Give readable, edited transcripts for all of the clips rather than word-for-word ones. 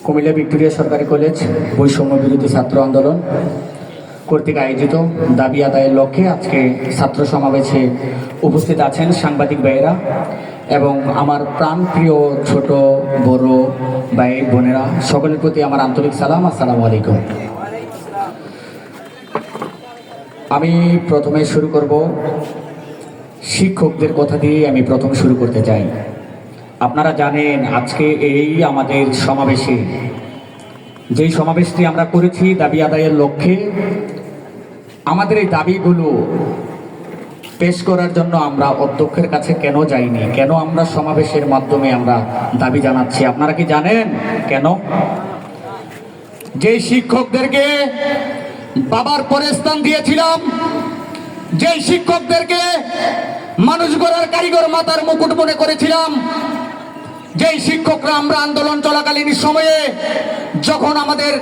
Comilla Victoria সরকারি college বৈষম্য বিরোধী ছাত্র আন্দোলন কর্তৃক আয়োজিত দাবি আদায়ের লক্ষ্যে আজকে ছাত্র সমাবেশে উপস্থিত আছেন সাংবাদিক ভাইয়েরা এবং আমার প্রাণপ্রিয় ছোট বড় ভাই বোনেরা, সকলের প্রতি আমার আন্তরিক সালাম। আসসালামু আলাইকুম। আমি প্রথমে শুরু করব শিক্ষকদের কথা দিয়ে। আমি প্রথম শুরু করতে চাই। আপনারা জানেন আজকে এই আমাদের সমাবেশে যেই সমাবেশটি আমরা করেছি দাবি আদায়ের লক্ষ্যে, আমাদের এই দাবিগুলো পেশ করার জন্য আমরা অধ্যক্ষের কাছে কেন যাইনি, কেন আমরা সমাবেশের মাধ্যমে আমরা দাবি জানাচ্ছি আপনারা কি জানেন কেন? যেই শিক্ষকদেরকে বাবার পরে স্থান দিয়েছিলাম, যেই শিক্ষকদেরকে মানুষ গড়ার কারিগর মাতার মুকুট মনে করেছিলাম, যেই শিক্ষকরা আমরা আন্দোলন চলাকালীন সময়ে যখন আমাদের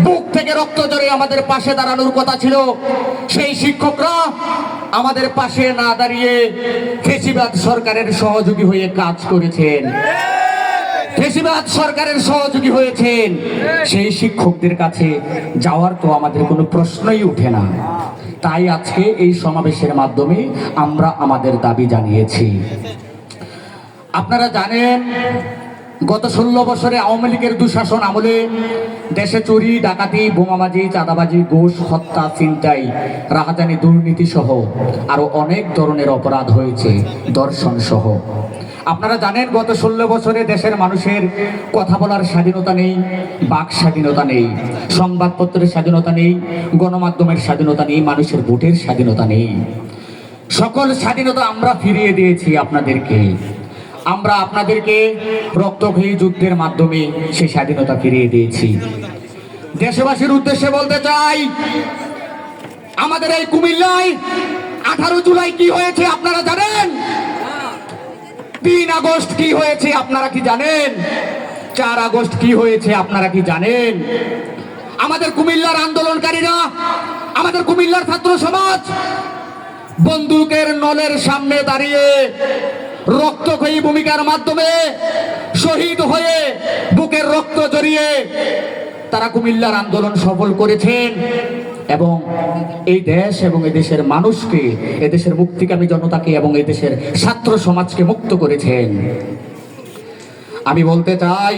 বুক থেকে রক্ত ঝরে আমাদের পাশে দাঁড়ানোর কথা ছিল, সেই শিক্ষকরা আমাদের পাশে না দাঁড়িয়ে ফেসিবাদ সরকারের সহযোগী হয়ে কাজ করেছেন, ফেসিবাদ সরকারের সহযোগী হয়েছেন। সেই শিক্ষকদের কাছে যাওয়ার তো আমাদের কোনো প্রশ্নই উঠে না। তাই আজকে এই সমাবেশের মাধ্যমে আমরা আমাদের দাবি জানিয়েছি। আপনারা জানেন গত 16 বছরে আওয়ামী লীগের দুঃশাসন আমলে দেশে চুরি, ডাকাতি, বোমাবাজি, চাঁদাবাজি, ঘুষ, হত্যা, ছিনতাই, রাহাজানি, দুর্নীতি সহ আরো অনেক ধরনের অপরাধ হয়েছে, ধর্ষণ সহ। আপনারা জানেন গত 16 বছরে দেশের মানুষের কথা বলার স্বাধীনতা নেই, বাক স্বাধীনতা নেই, সংবাদপত্রের স্বাধীনতা নেই, গণমাধ্যমের স্বাধীনতা নেই, মানুষের ভোটের স্বাধীনতা নেই। সকল স্বাধীনতা আমরা ফিরিয়ে দিয়েছি আপনাদেরকে। আমরা আপনাদেরকে রক্তক্ষয়ী যুদ্ধের মাধ্যমে সেই স্বাধীনতা ফিরিয়ে দিয়েছি। দেশবাসীর উদ্দেশ্যে বলতে চাই, আমাদের এই কুমিল্লায় 18 জুলাই কি হয়েছে আপনারা জানেন? 3 আগস্ট কি হয়েছে আপনারা কি জানেন? 4 আগস্ট কি হয়েছে আপনারা কি জানেন? আমাদের কুমিল্লার আন্দোলনকারীরা, আমাদের কুমিল্লার ছাত্র সমাজ বন্দুকের নলের সামনে দাঁড়িয়ে রক্তক্ষয়ী ভূমিকার মাধ্যমে শহীদ হয়ে বুকের রক্ত জড়িয়ে তারা কুমিল্লার আন্দোলন সফল করেছেন এবং এই দেশ এবং এই দেশের মানুষকে, এদেশের মুক্তিকামী জনতাকে এবং এই দেশের ছাত্র সমাজকে মুক্ত করেছেন। আমি বলতে চাই,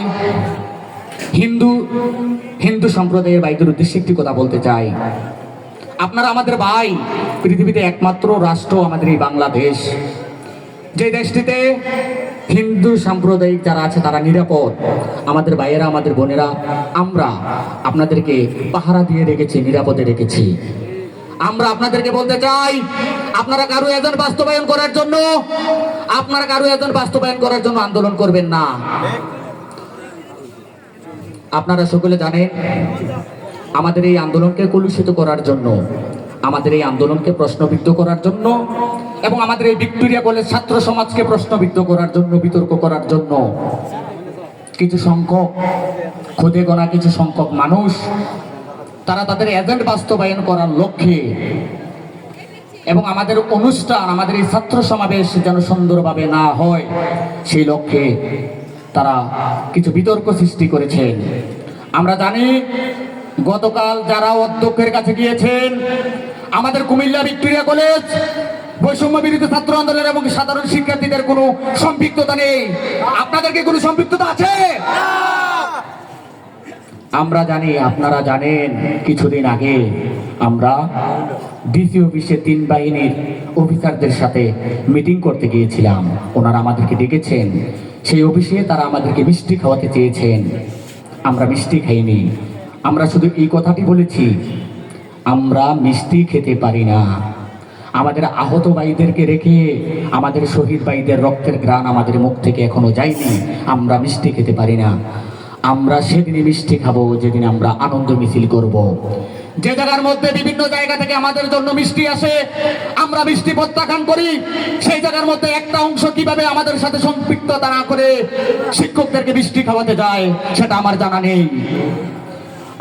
হিন্দু সম্প্রদায়ের ভাইদের উদ্দেশ্যে একটি কথা বলতে চাই। আপনারা আমাদের ভাই। পৃথিবীতে একমাত্র রাষ্ট্র আমাদের এই বাংলাদেশ, যে দেশটিতে হিন্দু সাম্প্রদায়িক যারা আছে তারা নিরাপদ। আমাদের ভাইয়েরা, আমাদের বোনেরা, আমরা আপনাদেরকে পাহারা দিয়ে রেখেছি, নিরাপদে রেখেছি। আমরা আপনাদেরকে বলতে চাই, আপনারা কারো এজেন্ট বাস্তবায়ন করার জন্য, আন্দোলন করবেন না। আপনারা সকলে জানেন আমাদের এই আন্দোলনকে কলুষিত করার জন্য, আমাদের এই আন্দোলনকে প্রশ্নবিদ্ধ করার জন্য এবং আমাদের এই ভিক্টোরিয়া কলেজ ছাত্র সমাজকে প্রশ্নবিদ্ধ করার জন্য, বিতর্ক করার জন্য কিছু সংখ্যক, খুদে গোনা কিছু সংখ্যক মানুষ, তারা তাদের এজেন্ট বাস্তবায়ন করার লক্ষ্যে এবং আমাদের অনুষ্ঠান, আমাদের এই ছাত্র সমাবেশ যেন সুন্দরভাবে না হয় সেই লক্ষ্যে তারা কিছু বিতর্ক সৃষ্টি করেছেন। আমরা জানি গতকাল যারা অধ্যক্ষের কাছে গিয়েছেন, আমাদের কুমিল্লা ভিক্টোরিয়া কলেজ বৈষম্য বিরোধী ছাত্র আন্দোলন এবং সাধারণ শিক্ষার্থীদের কোনো সম্পৃক্ততা নেই। আপনাদের কি কোনো সম্পৃক্ততা আছে? আমরা জানি, আপনারা জানেন কিছুদিন আগে আমরা ডিসি অফিসে 3 বাহিনীর অফিসারদের সাথে মিটিং করতে গিয়েছিলাম। ওনারা আমাদেরকে ডেকেছেন, সেই অফিসে তারা আমাদেরকে মিষ্টি খাওয়াতে চেয়েছেন। আমরা মিষ্টি খাইনি। আমরা শুধু এই কথাটি বলেছি, আমরা মিষ্টি খেতে পারি না। আমাদের আহত ভাইদেরকে রেখে, আমাদের শহীদ ভাইদের রক্তের ঘ্রাণ আমাদের মুখ থেকে এখনো যায়নি। আমরা মিষ্টি খেতে পারি না। আমরা সেদিনই মিষ্টি খাবো যেদিন আমরা আনন্দ মিছিল করব। যে জায়গার মধ্যে বিভিন্ন জায়গা থেকে আমাদের জন্য মিষ্টি আসে, আমরা মিষ্টি প্রত্যাখ্যান করি। সেই জায়গার মধ্যে একটা অংশ কিভাবে আমাদের সাথে সম্পৃক্ততা না করে শিক্ষকদেরকে মিষ্টি খাওয়াতে যায় সেটা আমার জানা নেই।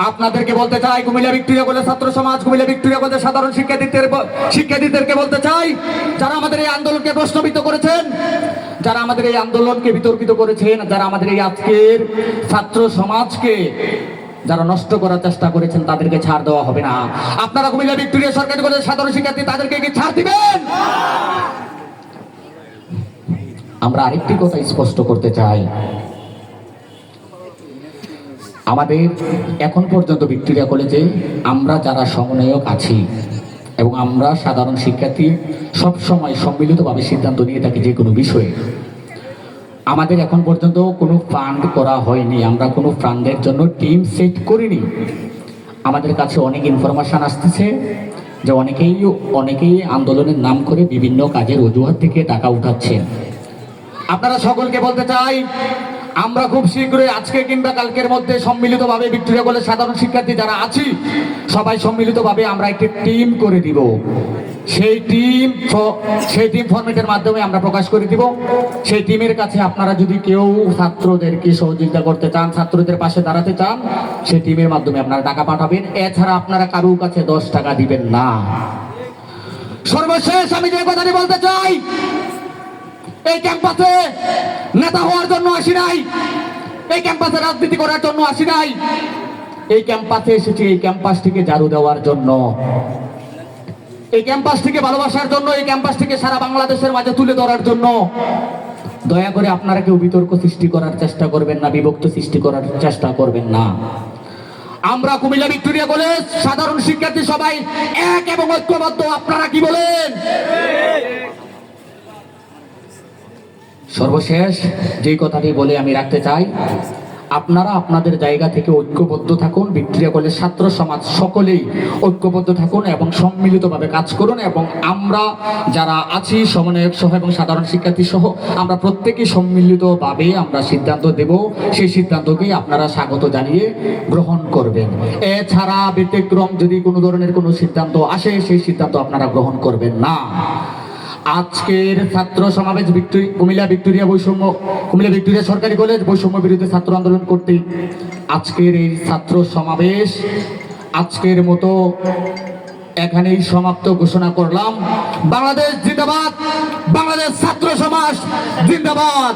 আপনাদেরকে বলতে চাই, কুমিল্লা ভিক্টোরিয়া কলেজ ছাত্র সমাজ, কুমিল্লা ভিক্টোরিয়া কলেজের সাধারণ শিক্ষার্থীদেরকে বলতে চাই, যারা আমাদের এই আন্দোলনকে প্রশ্নবিদ্ধ করেছেন, যারা আমাদের এই আন্দোলনকে বিতর্কিত করেছেন, যারা আমাদের এই আজকের ছাত্র সমাজকে যারা নষ্ট করার চেষ্টা করেছেন, তাদেরকে ছাড় দেওয়া হবে না। আপনারা কুমিল্লা ভিক্টোরিয়া সরকারি কলেজের সাধারণ শিক্ষার্থী, তাদেরকে কি ছাড় দিবেন? আমরা আরেকটি কথা স্পষ্ট করতে চাই, আমাদের এখন পর্যন্ত ভিক্টোরিয়া কলেজে আমরা যারা সমন্বয়ক আছি এবং আমরা সাধারণ শিক্ষার্থী সবসময় সম্মিলিতভাবে সিদ্ধান্ত নিয়ে থাকি যে কোনো বিষয়ে। আমাদের এখন পর্যন্ত কোনো ফান্ড করা হয়নি, আমরা কোনো ফান্ডের জন্য টিম সেট করিনি। আমাদের কাছে অনেক ইনফরমেশন আসতেছে যে অনেকেই আন্দোলনের নাম করে বিভিন্ন কাজের অজুহাত থেকে টাকা উঠাচ্ছেন। আপনারা সকলকে বলতে চাই, আমরা খুব শীঘ্রই আজকে কিংবা কালকের মধ্যে সম্মিলিতভাবে ভিক্টোরিয়া কলেজ সাধারণ শিক্ষার্থী যারা আছি সবাই সম্মিলিতভাবে আমরা একটি টিম করে দিব। সেই টিম ফরম্যাটের মাধ্যমে আমরা প্রকাশ করে দিব। সেই টিমের কাছে আপনারা যদি কেউ ছাত্রদেরকে সহযোগিতা করতে চান, ছাত্রদের পাশে দাঁড়াতে চান, সেই টিমের মাধ্যমে আপনারা টাকা পাঠাবেন। এছাড়া আপনারা কারোর কাছে 10 টাকা দিবেন না। সর্বশেষ আমি যে কথাটি বলতে চাই, এই ক্যাম্পাসে নেতা হওয়ার জন্য আসি নাই, এই ক্যাম্পাসে রাজনীতি করার জন্য আসি নাই, এই ক্যাম্পাসে এসেছি এই ক্যাম্পাসটিকে ঝাড়ু দেওয়ার জন্য, এই ক্যাম্পাসটিকে ভালোবাসার জন্য, এই ক্যাম্পাসটিকে সারা বাংলাদেশের মাঝে তুলে ধরার জন্য। দয়া করে আপনারা কেউ বিতর্ক সৃষ্টি করার চেষ্টা করবেন না, বিভক্ত সৃষ্টি করার চেষ্টা করবেন না। আমরা কুমিল্লা ভিক্টোরিয়া কলেজ সাধারণ শিক্ষার্থী সবাই এক এবং ঐক্যবদ্ধ। আপনারা কি বলেন? সর্বশেষ যেই কথাটি বলে আমি রাখতে চাই, আপনারা আপনাদের জায়গা থেকে ঐক্যবদ্ধ থাকুন। ভিক্টোরিয়া কলেজ ছাত্র সমাজ সকলেই ঐক্যবদ্ধ থাকুন এবং সম্মিলিতভাবে কাজ করুন। এবং আমরা যারা আছি সমন্বয়ক সহ এবং সাধারণ শিক্ষার্থী সহ আমরা প্রত্যেকেই সম্মিলিতভাবে আমরা সিদ্ধান্ত দেব। সেই সিদ্ধান্তকেই আপনারা স্বাগত জানিয়ে গ্রহণ করবেন। এছাড়া ব্যতিক্রম যদি কোনো ধরনের কোনো সিদ্ধান্ত আসে, সেই সিদ্ধান্ত আপনারা গ্রহণ করবেন না। আজকের ছাত্র সমাবেশ কুমিল্লা ভিক্টোরিয়া সরকারি কলেজ বৈষম্য বিরোধী ছাত্র আন্দোলন করতে আজকের এই ছাত্র সমাবেশ আজকের মতো এখানেই সমাপ্ত ঘোষণা করলাম। বাংলাদেশ জিন্দাবাদ, বাংলাদেশ ছাত্র সমাজ জিন্দাবাদ।